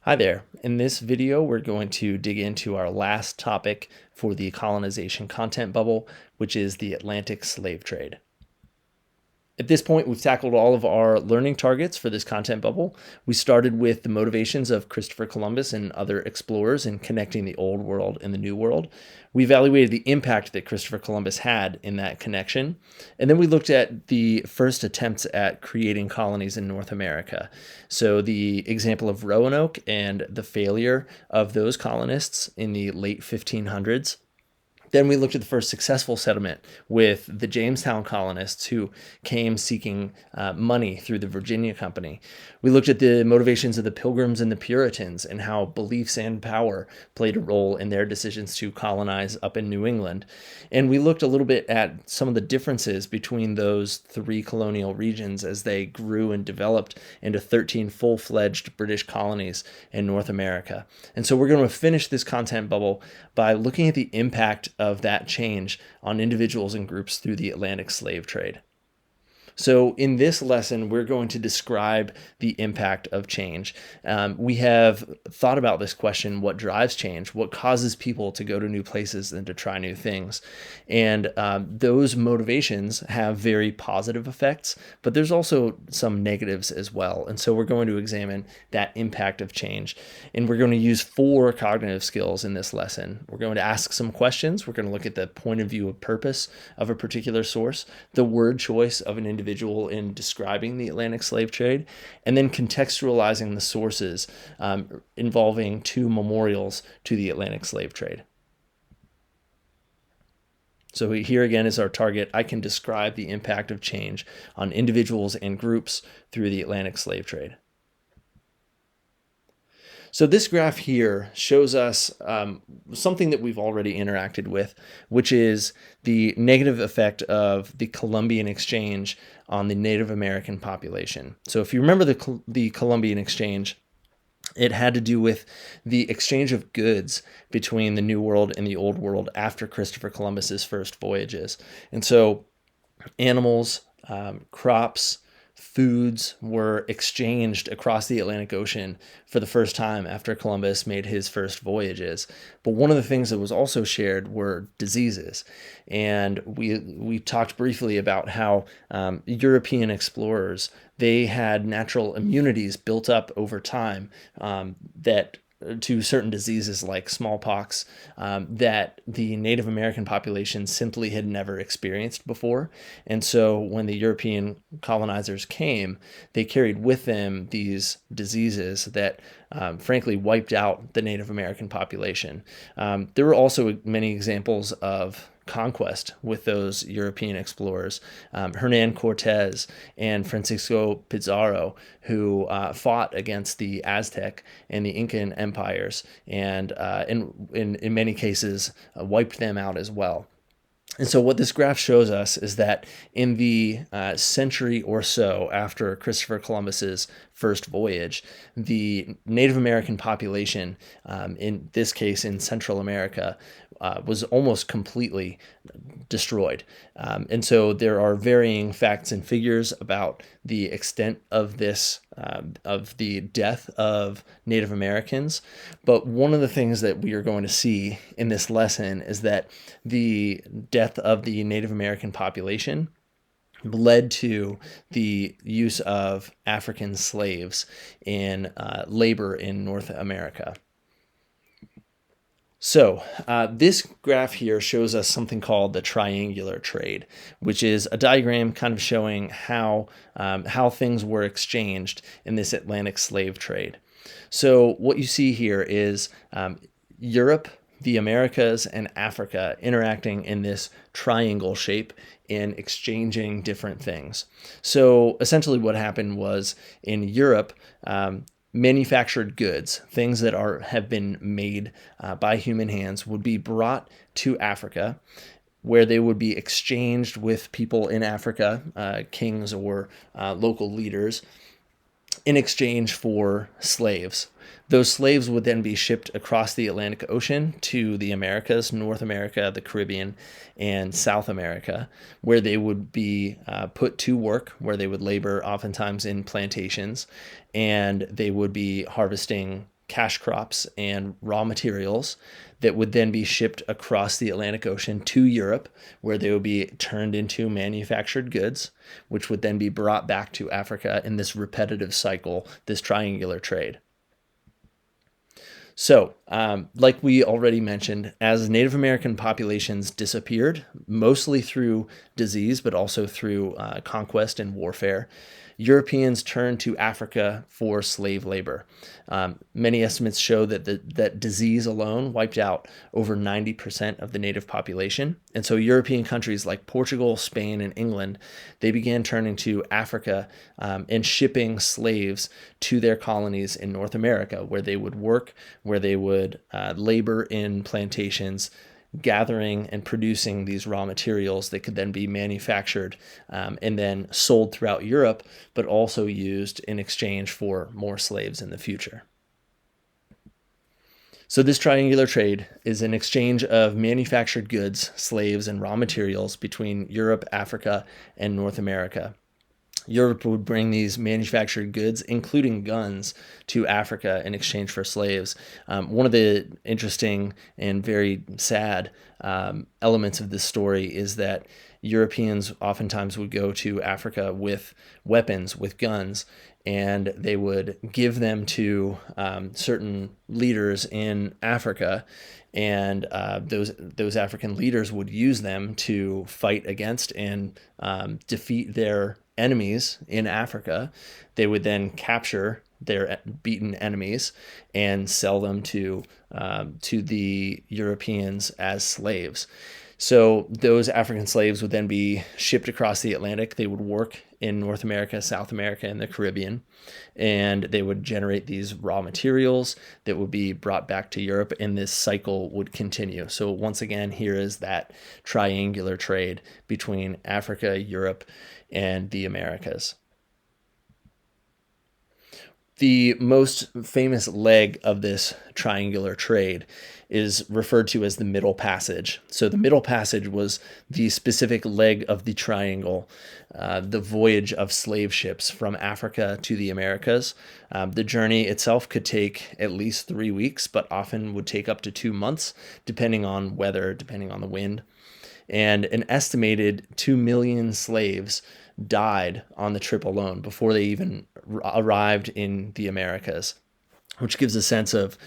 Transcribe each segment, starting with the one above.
Hi there. In this video, we're going to dig into our last topic for the colonization content bubble, which is the Atlantic slave trade. At this point, we've tackled all of our learning targets for this content bubble. We started with the motivations of Christopher Columbus and other explorers in connecting the Old World and the New World. We evaluated the impact that Christopher Columbus had in that connection. And then we looked at the first attempts at creating colonies in North America. So the example of Roanoke and the failure of those colonists in the late 1500s. Then we looked at the first successful settlement with the Jamestown colonists who came seeking money through the Virginia Company. We looked at the motivations of the Pilgrims and the Puritans and how beliefs and power played a role in their decisions to colonize up in New England. And we looked a little bit at some of the differences between those three colonial regions as they grew and developed into 13 full-fledged British colonies in North America. And so we're going to finish this content bubble by looking at the impact of that change on individuals and groups through the Atlantic slave trade. So in this lesson, we're going to describe the impact of change. We have thought about this question: what drives change? What causes people to go to new places and to try new things? And those motivations have very positive effects, but there's also some negatives as well. And so we're going to examine that impact of change. And we're going to use 4 cognitive skills in this lesson. We're going to ask some questions. We're going to look at the point of view of purpose of a particular source, the word choice of an individual in describing the Atlantic slave trade, and then contextualizing the sources involving 2 memorials to the Atlantic slave trade. So here again is our target. I can describe the impact of change on individuals and groups through the Atlantic slave trade. So this graph here shows us something that we've already interacted with, which is the negative effect of the Columbian Exchange on the Native American population. So if you remember the Columbian Exchange, it had to do with the exchange of goods between the New World and the Old World after Christopher Columbus's first voyages. And so animals, crops, foods were exchanged across the Atlantic Ocean for the first time after Columbus made his first voyages. But one of the things that was also shared were diseases. And we talked briefly about how European explorers, they had natural immunities built up over time that to certain diseases like smallpox that the Native American population simply had never experienced before. And so when the European colonizers came, they carried with them these diseases that frankly wiped out the Native American population. There were also many examples of conquest with those European explorers, Hernan Cortez and Francisco Pizarro, who fought against the Aztec and the Incan empires, and in many cases wiped them out as well. And so what this graph shows us is that in the century or so after Christopher Columbus's first voyage, the Native American population, in this case in Central America, was almost completely destroyed. And so there are varying facts and figures about the extent of this, of the death of Native Americans. But one of the things that we are going to see in this lesson is that the death of the Native American population led to the use of African slaves in labor in North America. So this graph here shows us something called the triangular trade, which is a diagram kind of showing how things were exchanged in this Atlantic slave trade. So what you see here is Europe, the Americas, and Africa interacting in this triangle shape in exchanging different things. So essentially what happened was in Europe, manufactured goods, things that have been made by human hands, would be brought to Africa, where they would be exchanged with people in Africa, kings or local leaders, in exchange for slaves. Those slaves would then be shipped across the Atlantic Ocean to the Americas, North America, the Caribbean, and South America, where they would be put to work, where they would labor oftentimes in plantations, and they would be harvesting cash crops and raw materials that would then be shipped across the Atlantic Ocean to Europe, where they would be turned into manufactured goods, which would then be brought back to Africa in this repetitive cycle, this triangular trade. So, like we already mentioned, as Native American populations disappeared, mostly through disease, but also through conquest and warfare, Europeans turned to Africa for slave labor. Many estimates show that that disease alone wiped out over 90% of the native population. And so European countries like Portugal, Spain, and England, they began turning to Africa and shipping slaves to their colonies in North America, where they would work, where they would labor in plantations, gathering and producing these raw materials that could then be manufactured and then sold throughout Europe, but also used in exchange for more slaves in the future. So this triangular trade is an exchange of manufactured goods, slaves, and raw materials between Europe, Africa, and North America. Europe would bring these manufactured goods, including guns, to Africa in exchange for slaves. One of the interesting and very sad elements of this story is that Europeans oftentimes would go to Africa with weapons, with guns, and they would give them to certain leaders in Africa, and those African leaders would use them to fight against and defeat their enemies in Africa. They would then capture their beaten enemies and sell them to the Europeans as slaves. So those African slaves would then be shipped across the Atlantic. They would work in North America, South America, and the Caribbean, and they would generate these raw materials that would be brought back to Europe, and this cycle would continue. So once again, here is that triangular trade between Africa, Europe, and the Americas. The most famous leg of this triangular trade is referred to as the Middle Passage. So the Middle Passage was the specific leg of the triangle, the voyage of slave ships from Africa to the Americas. The journey itself could take at least 3 weeks, but often would take up to 2 months, depending on weather, depending on the wind. And an estimated 2 million slaves died on the trip alone before they even arrived in the Americas, which gives a sense of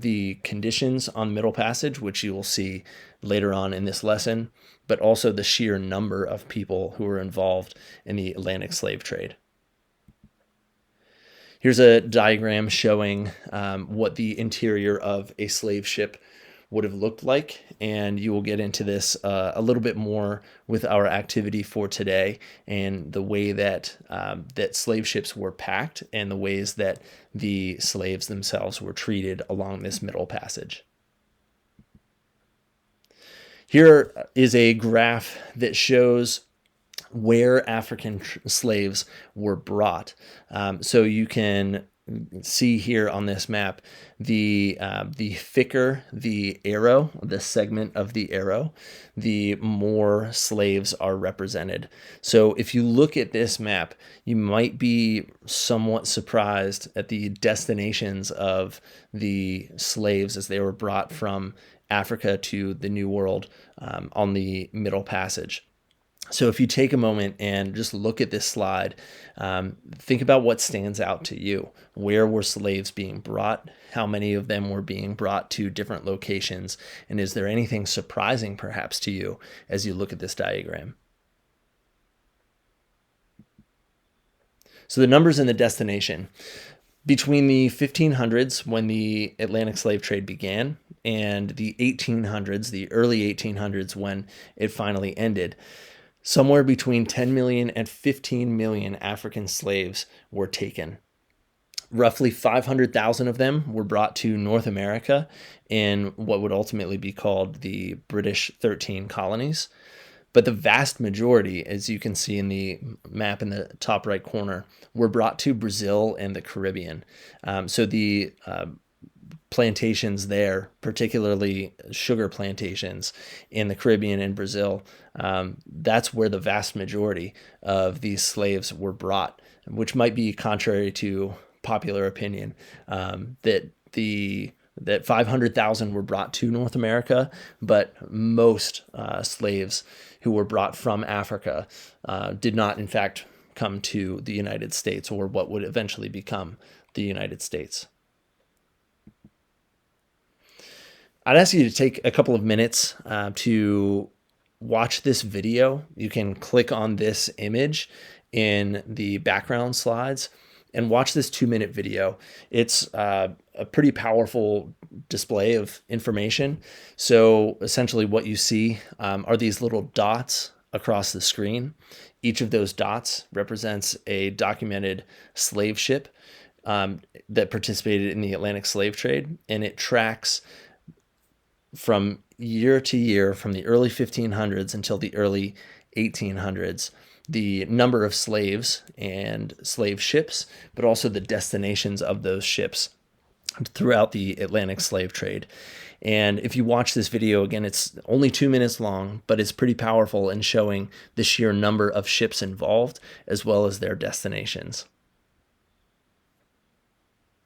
the conditions on the Middle Passage, which you will see later on in this lesson, but also the sheer number of people who were involved in the Atlantic slave trade. Here's a diagram showing what the interior of a slave ship would have looked like, and you will get into this a little bit more with our activity for today and the way that that slave ships were packed and the ways that the slaves themselves were treated along this Middle Passage. Here is a graph that shows where African slaves were brought. So you can see here on this map, the thicker the arrow, the segment of the arrow, the more slaves are represented. So if you look at this map, you might be somewhat surprised at the destinations of the slaves as they were brought from Africa to the New World on the Middle Passage. So if you take a moment and just look at this slide, think about what stands out to you. Where were slaves being brought? How many of them were being brought to different locations? And is there anything surprising perhaps to you as you look at this diagram? So the numbers in the destination. Between the 1500s, when the Atlantic slave trade began, and the 1800s, the early 1800s, when it finally ended, somewhere between 10 million and 15 million African slaves were taken. Roughly 500,000 of them were brought to North America in what would ultimately be called the British 13 colonies. But the vast majority, as you can see in the map in the top right corner, were brought to Brazil and the Caribbean. So the plantations there, particularly sugar plantations in the Caribbean and Brazil, that's where the vast majority of these slaves were brought, which might be contrary to popular opinion, that that 500,000 were brought to North America, but most slaves who were brought from Africa did not, in fact, come to the United States, or what would eventually become the United States. I'd ask you to take a couple of minutes to watch this video. You can click on this image in the background slides and watch this 2-minute video. It's a pretty powerful display of information. So essentially what you see are these little dots across the screen. Each of those dots represents a documented slave ship that participated in the Atlantic slave trade, and it tracks from year to year, from the early 1500s until the early 1800s, the number of slaves and slave ships, but also the destinations of those ships throughout the Atlantic slave trade. And if you watch this video, again, it's only 2 minutes long, but it's pretty powerful in showing the sheer number of ships involved as well as their destinations.